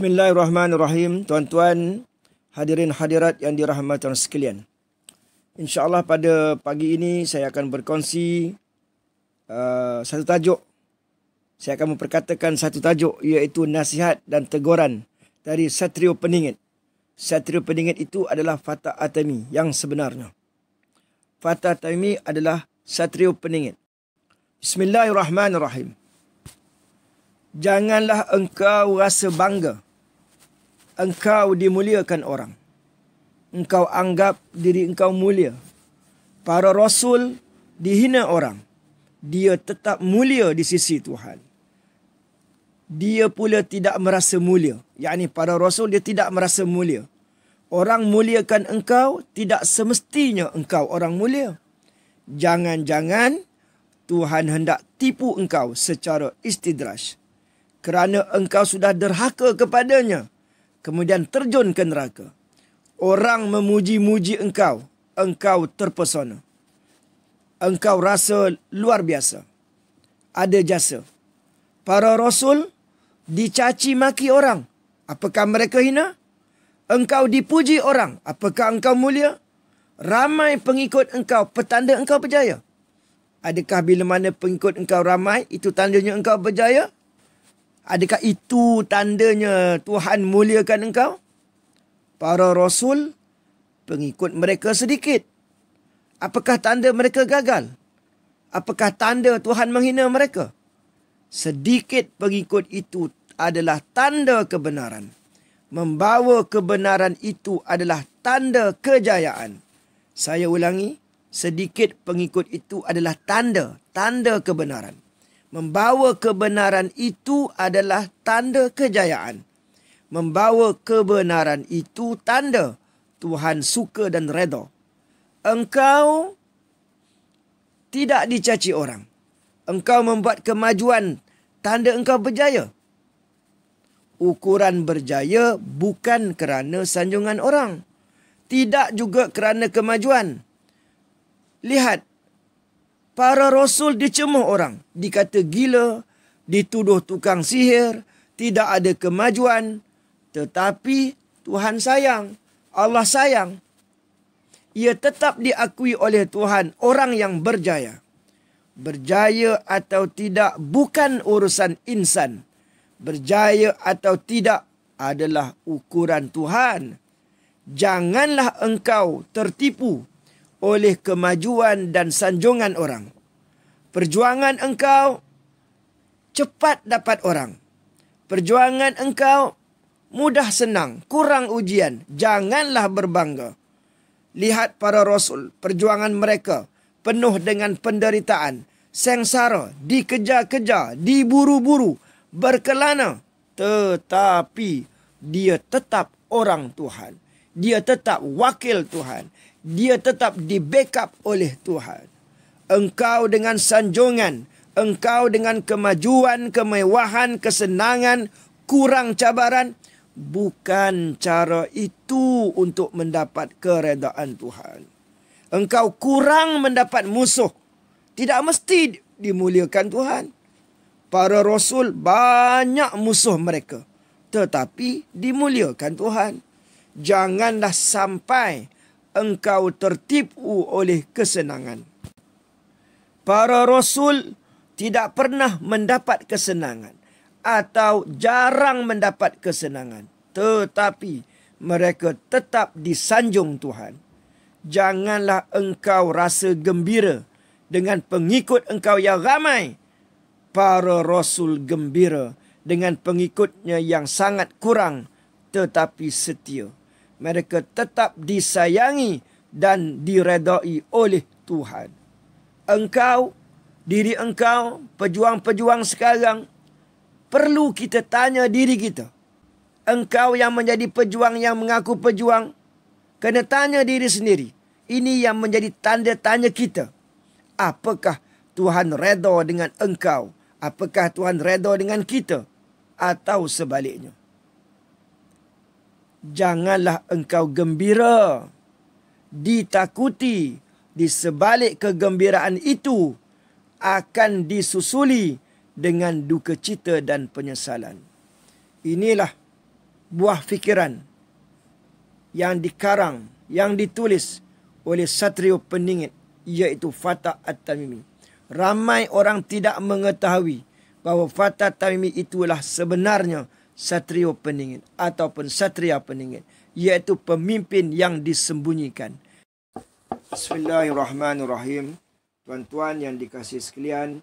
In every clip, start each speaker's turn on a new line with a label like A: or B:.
A: Bismillahirrahmanirrahim. Tuan-tuan, hadirin hadirat yang dirahmati Allah sekalian. InsyaAllah pada pagi ini saya akan berkongsi satu tajuk. Saya akan memperkatakan satu tajuk, iaitu nasihat dan teguran dari Satrio Peningit. Satrio Peningit itu adalah Fatah At-Taimi yang sebenarnya. Fatah At-Taimi adalah Satrio Peningit. Bismillahirrahmanirrahim. Janganlah engkau rasa bangga. Engkau dimuliakan orang. Engkau anggap diri engkau mulia. Para rasul dihina orang. Dia tetap mulia di sisi Tuhan. Dia pula tidak merasa mulia. Yakni para rasul dia tidak merasa mulia. Orang muliakan engkau, tidak semestinya engkau orang mulia. Jangan-jangan Tuhan hendak tipu engkau secara istidraj. Kerana engkau sudah derhaka kepadanya, kemudian terjun ke neraka. Orang memuji-muji engkau, engkau terpesona. Engkau rasa luar biasa. Ada jasa. Para rasul dicaci maki orang. Apakah mereka hina? Engkau dipuji orang. Apakah engkau mulia? Ramai pengikut engkau, petanda engkau berjaya. Adakah bila mana pengikut engkau ramai, itu tandanya engkau berjaya? Adakah itu tandanya Tuhan muliakan engkau? Para rasul, pengikut mereka sedikit. Apakah tanda mereka gagal? Apakah tanda Tuhan menghina mereka? Sedikit pengikut itu adalah tanda kebenaran. Membawa kebenaran itu adalah tanda kejayaan. Saya ulangi, sedikit pengikut itu adalah tanda kebenaran. Membawa kebenaran itu adalah tanda kejayaan. Membawa kebenaran itu tanda Tuhan suka dan redha. Engkau tidak dicaci orang. Engkau membuat kemajuan, tanda engkau berjaya. Ukuran berjaya bukan kerana sanjungan orang. Tidak juga kerana kemajuan. Lihat, para rasul dicemuh orang. Dikata gila, dituduh tukang sihir, tidak ada kemajuan. Tetapi Tuhan sayang, Allah sayang. Ia tetap diakui oleh Tuhan orang yang berjaya. Berjaya atau tidak bukan urusan insan. Berjaya atau tidak adalah ukuran Tuhan. Janganlah engkau tertipu oleh kemajuan dan sanjungan orang. Perjuangan engkau cepat dapat orang. Perjuangan engkau mudah senang, kurang ujian. Janganlah berbangga. Lihat para rasul, perjuangan mereka penuh dengan penderitaan, sengsara, dikejar-kejar, diburu-buru, berkelana. Tetapi dia tetap orang Tuhan. Dia tetap wakil Tuhan. Dia tetap di-backup oleh Tuhan. Engkau dengan sanjungan, engkau dengan kemajuan, kemewahan, kesenangan, kurang cabaran. Bukan cara itu untuk mendapat keredaan Tuhan. Engkau kurang mendapat musuh. Tidak mesti dimuliakan Tuhan. Para rasul banyak musuh mereka. Tetapi dimuliakan Tuhan. Janganlah sampai engkau tertipu oleh kesenangan. Para rasul tidak pernah mendapat kesenangan atau jarang mendapat kesenangan. Tetapi mereka tetap disanjung Tuhan. Janganlah engkau rasa gembira dengan pengikut engkau yang ramai. Para rasul gembira dengan pengikutnya yang sangat kurang tetapi setia. Mereka tetap disayangi dan diredai oleh Tuhan. Engkau, diri engkau, pejuang-pejuang sekarang, perlu kita tanya diri kita. Engkau yang menjadi pejuang, yang mengaku pejuang, kena tanya diri sendiri. Ini yang menjadi tanda tanya kita. Apakah Tuhan redha dengan engkau? Apakah Tuhan redha dengan kita? Atau sebaliknya? Janganlah engkau gembira. Ditakuti di sebalik kegembiraan itu akan disusuli dengan duka cita dan penyesalan. Inilah buah fikiran yang dikarang, yang ditulis oleh Satrio Peningit, iaitu Fatah At-Tamimi. Ramai orang tidak mengetahui bahawa Fatah At-Tamimi itulah sebenarnya Satrio Peningit ataupun Satria Peningit, iaitu pemimpin yang disembunyikan. Bismillahirrahmanirrahim. Tuan-tuan yang dikasihi sekalian,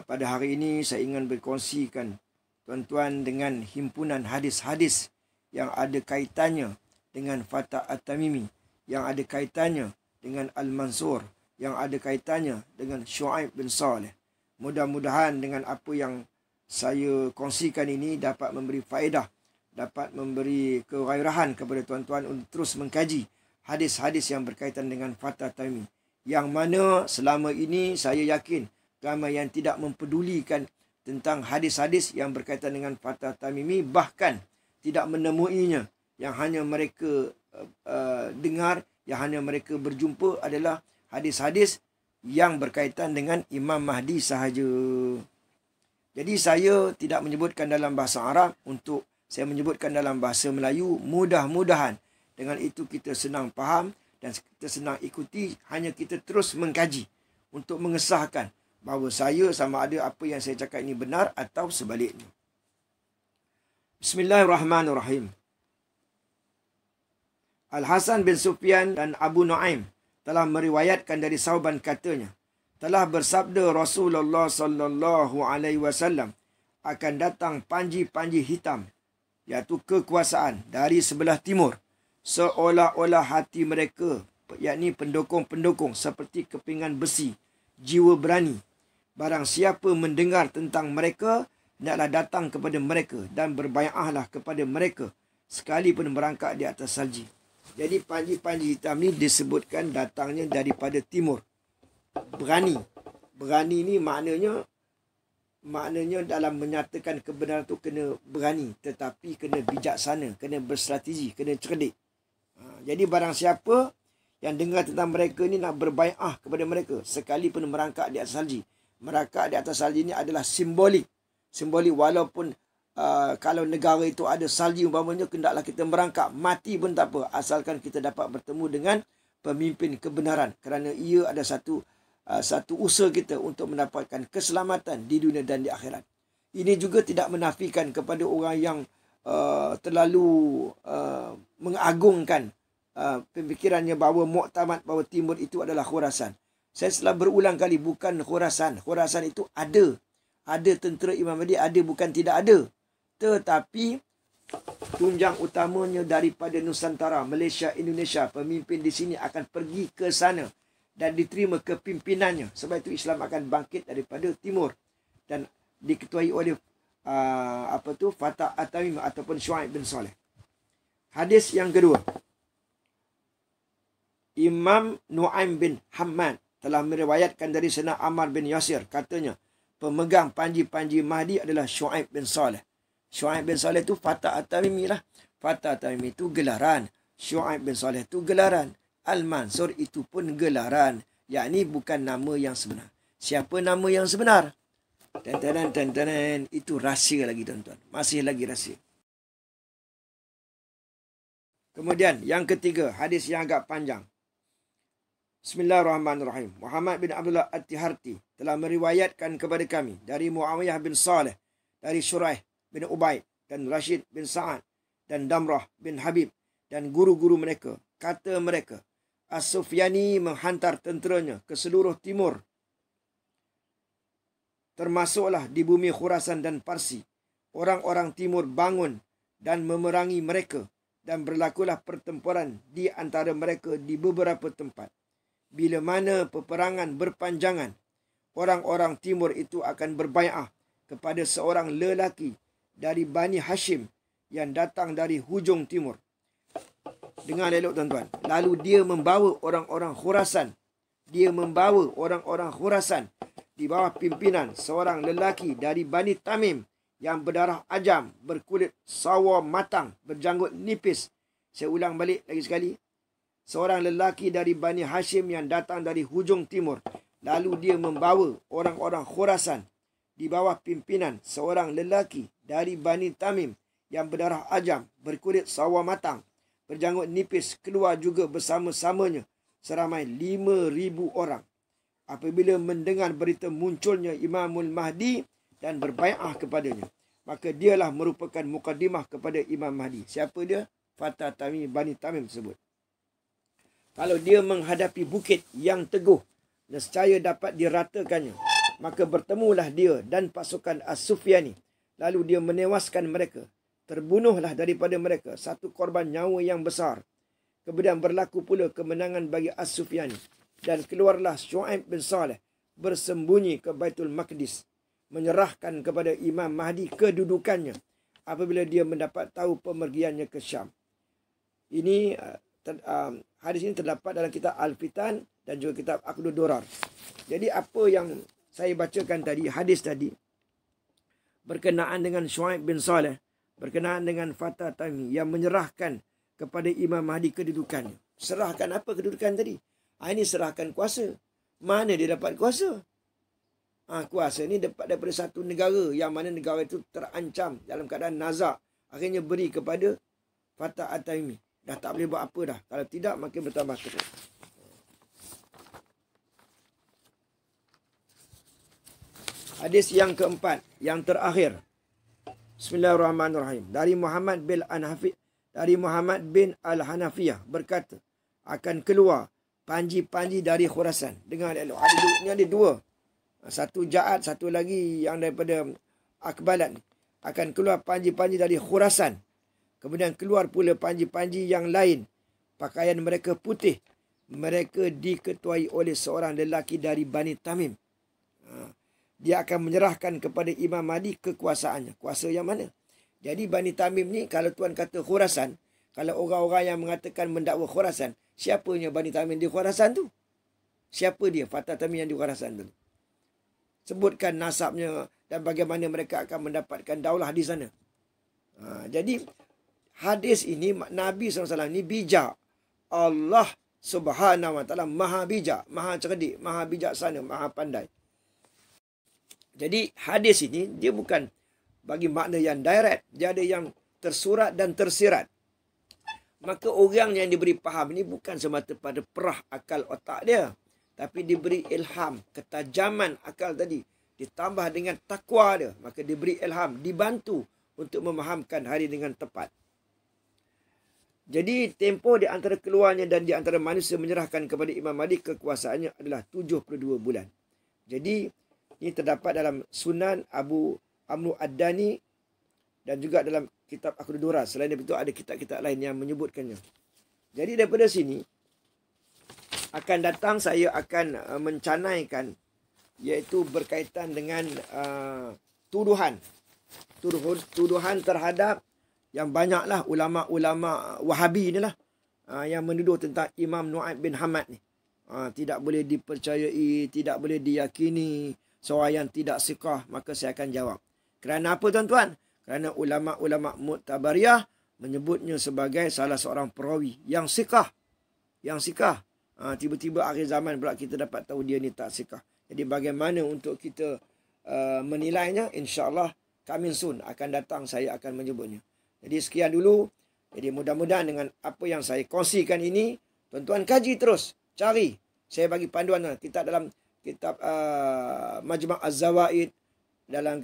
A: pada hari ini saya ingin berkongsikan tuan-tuan dengan himpunan hadis-hadis yang ada kaitannya dengan Fatah At-Tamimi, yang ada kaitannya dengan Al-Mansur, yang ada kaitannya dengan Shu'aib bin Saleh. Mudah-mudahan dengan apa yang saya kongsikan ini dapat memberi faedah, dapat memberi kegairahan kepada tuan-tuan untuk terus mengkaji hadis-hadis yang berkaitan dengan Fatah At-Tamimi, yang mana selama ini saya yakin ramai yang tidak mempedulikan tentang hadis-hadis yang berkaitan dengan Fatah At-Tamimi, bahkan tidak menemuinya. Yang hanya mereka dengar, yang hanya mereka berjumpa adalah hadis-hadis yang berkaitan dengan Imam Mahdi sahaja. Jadi saya tidak menyebutkan dalam bahasa Arab, untuk saya menyebutkan dalam bahasa Melayu. Mudah-mudahan dengan itu kita senang faham dan kita senang ikuti. Hanya kita terus mengkaji untuk mengesahkan bahawa saya sama ada apa yang saya cakap ini benar atau sebaliknya. Bismillahirrahmanirrahim. Al-Hasan bin Sufyan dan Abu Nuaim telah meriwayatkan dari Sauban katanya, telah bersabda Rasulullah sallallahu alaihi wasallam, akan datang panji-panji hitam, iaitu kekuasaan dari sebelah timur, seolah-olah hati mereka, yakni pendukung-pendukung, seperti kepingan besi, jiwa berani. Barang siapa mendengar tentang mereka, hendaklah datang kepada mereka dan berbai'ahlah kepada mereka, sekalipun merangkak di atas salji. Jadi panji-panji hitam ni disebutkan datangnya daripada timur. Berani. Berani ni maknanya dalam menyatakan kebenaran tu kena berani, tetapi kena bijaksana, kena berstrategi, kena cerdik. Jadi barang siapa yang dengar tentang mereka ni nak berbai'ah kepada mereka, sekalipun merangkak di atas salji. Merangkak di atas salji ni adalah simbolik. Simbolik, walaupun kalau negara itu ada salji umpamanya, hendaklah kita merangkak, mati pun tak apa, asalkan kita dapat bertemu dengan pemimpin kebenaran, kerana ia ada satu usaha kita untuk mendapatkan keselamatan di dunia dan di akhirat. Ini juga tidak menafikan kepada orang yang terlalu mengagungkan pemikirannya bahawa muktamad, bahawa timur itu adalah Khurasan. Saya telah berulang kali, bukan Khurasan. Khurasan itu ada. Ada tentera Imam Mahdi, ada, bukan tidak ada. Tetapi tunjang utamanya daripada Nusantara, Malaysia, Indonesia, pemimpin di sini akan pergi ke sana dan diterima kepimpinannya. Sebab itu Islam akan bangkit daripada timur dan diketuai oleh Fatah At-Tamimi ataupun Shu'aib bin Saleh. Hadis yang kedua, Imam Nuaim bin Hammad telah meriwayatkan dari Sayyidina Ammar bin Yasir, katanya, pemegang panji-panji Mahdi adalah Shu'aib bin Saleh. Shu'aib bin Saleh itu Fatah At-Tamimi lah. Fatah At-Tamimi itu gelaran. Shu'aib bin Saleh itu gelaran. Al-Mansur itu pun gelaran. Yakni bukan nama yang sebenar. Siapa nama yang sebenar? Itu rahsia lagi, tuan-tuan. Masih lagi rahsia. Kemudian yang ketiga, hadis yang agak panjang. Bismillahirrahmanirrahim. Muhammad bin Abdullah At-Tiharti telah meriwayatkan kepada kami dari Muawiyah bin Saleh, dari Shuraih bin Ubaid dan Rashid bin Sa'ad dan Damrah bin Habib dan guru-guru mereka. Kata mereka, As-Sufyani menghantar tenteranya ke seluruh timur, termasuklah di bumi Khurasan dan Parsi. Orang-orang timur bangun dan memerangi mereka, dan berlakulah pertempuran di antara mereka di beberapa tempat. Bila mana peperangan berpanjangan, orang-orang timur itu akan berbai'ah kepada seorang lelaki dari Bani Hashim yang datang dari hujung timur. Dengar elok, tuan-tuan. Lalu dia membawa orang-orang Khurasan. Dia membawa orang-orang Khurasan di bawah pimpinan seorang lelaki dari Bani Tamim yang berdarah ajam, berkulit sawo matang, berjanggut nipis. Saya ulang balik lagi sekali. Seorang lelaki dari Bani Hashim yang datang dari hujung timur. Lalu dia membawa orang-orang Khurasan di bawah pimpinan seorang lelaki dari Bani Tamim yang berdarah ajam, berkulit sawo matang, berjanggut nipis keluar juga bersama-samanya seramai 5,000 orang. Apabila mendengar berita munculnya Imamul Mahdi dan berbai'ah kepadanya, maka dialah merupakan mukadimah kepada Imam Mahdi. Siapa dia? Fatah Tamimi Bani Tamim tersebut. Kalau dia menghadapi bukit yang teguh, nescaya dapat diratakannya, maka bertemulah dia dan pasukan As-Sufyani. Lalu dia menewaskan mereka. Terbunuhlah daripada mereka satu korban nyawa yang besar. Kemudian berlaku pula kemenangan bagi As-Sufyani. Dan keluarlah Syuaib bin Saleh bersembunyi ke Baitul Maqdis, menyerahkan kepada Imam Mahdi kedudukannya apabila dia mendapat tahu pemergiannya ke Syam. Ini hadis ini terdapat dalam kitab Al-Fitan dan juga kitab Aqdud Durar. Jadi apa yang saya bacakan tadi, hadis tadi, berkenaan dengan Syuaib bin Saleh, berkenaan dengan Fatah Tamimi yang menyerahkan kepada Imam Mahdi kedudukannya. Serahkan apa kedudukan tadi? Ini serahkan kuasa. Mana dia dapat kuasa? Kuasa ni dapat daripada satu negara yang mana negara itu terancam dalam keadaan nazak. Akhirnya beri kepada Fatah Tamimi. Dah tak boleh buat apa dah. Kalau tidak, makin bertambah teruk. Hadis yang keempat, yang terakhir. Bismillahirrahmanirrahim. Dari Muhammad bin Al-Hanafiyah berkata, akan keluar panji-panji dari Khurasan. Dengar elok. Ini ada dua. Satu Ja'ad, satu lagi yang daripada Akbalat. Akan keluar panji-panji dari Khurasan. Kemudian keluar pula panji-panji yang lain. Pakaian mereka putih. Mereka diketuai oleh seorang lelaki dari Bani Tamim. Dia akan menyerahkan kepada Imam Mahdi kekuasaannya. Kuasa yang mana? Jadi Bani Tamim ni, kalau Tuan kata Khurasan, kalau orang-orang yang mengatakan mendakwa Khurasan, siapanya Bani Tamim di Khurasan tu? Siapa dia Fatah Tamim yang di Khurasan tu? Sebutkan nasabnya dan bagaimana mereka akan mendapatkan daulah di sana. Jadi hadis ini, Nabi SAW ni bijak. Allah Subhanahu Wa Taala maha bijak, maha cerdik, maha bijaksana, maha pandai. Jadi hadis ini dia bukan bagi makna yang direct. Dia ada yang tersurat dan tersirat. Maka orang yang diberi faham ini bukan semata pada perah akal otak dia. Tapi diberi ilham, ketajaman akal tadi. Ditambah dengan takwa dia. Maka diberi ilham, dibantu untuk memahamkan hari dengan tepat. Jadi tempoh di antara keluarnya dan di antara manusia menyerahkan kepada Imam Mahdi kekuasaannya adalah 72 bulan. Jadi ini terdapat dalam Sunan Abu Amru Ad-Dani dan juga dalam kitab Aqdud Durar. Selain itu ada kitab-kitab lain yang menyebutkannya. Jadi daripada sini akan datang saya akan mencanaikan, iaitu berkaitan dengan tuduhan terhadap yang banyaklah ulama-ulama Wahabi ni lah yang menuduh tentang Imam Nu'aib bin Hamad ni. Tidak boleh dipercayai, tidak boleh diyakini, seorang yang tidak siqah. Maka saya akan jawab. Kerana apa tuan-tuan? Kerana ulama-ulama Mu'tabariyah menyebutnya sebagai salah seorang perawi yang siqah. Tiba-tiba akhir zaman pula kita dapat tahu dia ni tak siqah. Jadi bagaimana untuk kita menilainya? InsyaAllah coming soon akan datang saya akan menyebutnya. Jadi sekian dulu. Jadi mudah-mudahan dengan apa yang saya kongsikan ini, tuan-tuan kaji terus. Cari. Saya bagi panduan. Kita dalam kitab Majma' Az-Zawaid, dalam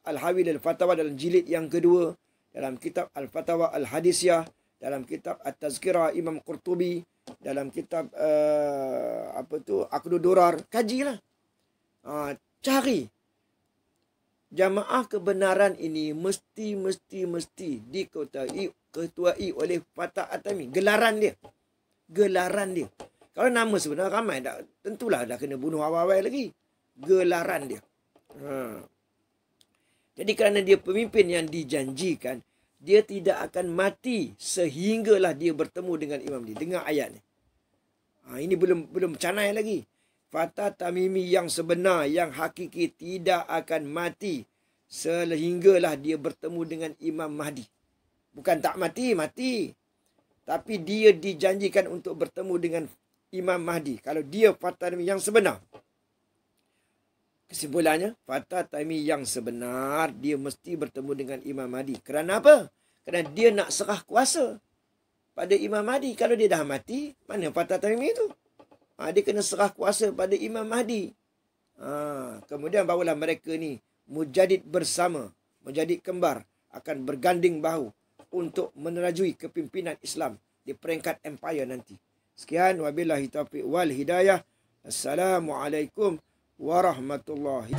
A: Al-Hawi Al-Fatawa dalam jilid yang kedua, dalam kitab Al-Fatawa Al-Hadisiyah, dalam kitab At-Tazkirah Imam Qurtubi, dalam kitab Aqdud Durar. Kajilah. Cari. Jamaah kebenaran ini mesti diketuai oleh Fatah Tamimi. Gelaran dia. Kalau nama sebenar ramai, tentulah dah kena bunuh awal-awal lagi. Gelaran dia. Jadi kerana dia pemimpin yang dijanjikan, dia tidak akan mati sehinggalah dia bertemu dengan Imam Mahdi. Dengar ayat ni. Ini belum canai lagi. Fatah Tamimi yang sebenar, yang hakiki tidak akan mati sehinggalah dia bertemu dengan Imam Mahdi. Bukan tak mati. Tapi dia dijanjikan untuk bertemu dengan Imam Mahdi. Kalau dia Fatah Tamimi yang sebenar. Kesimpulannya, Fatah Taimi yang sebenar, dia mesti bertemu dengan Imam Mahdi. Kerana apa? Kerana dia nak serah kuasa pada Imam Mahdi. Kalau dia dah mati, mana Fatah Taimi itu? Dia kena serah kuasa pada Imam Mahdi. Kemudian barulah mereka ni mujadid bersama, mujadid kembar, akan berganding bahu untuk menerajui kepimpinan Islam di peringkat empire nanti. Sekian, wabillahi taufiq wal hidayah. Assalamualaikum warahmatullahi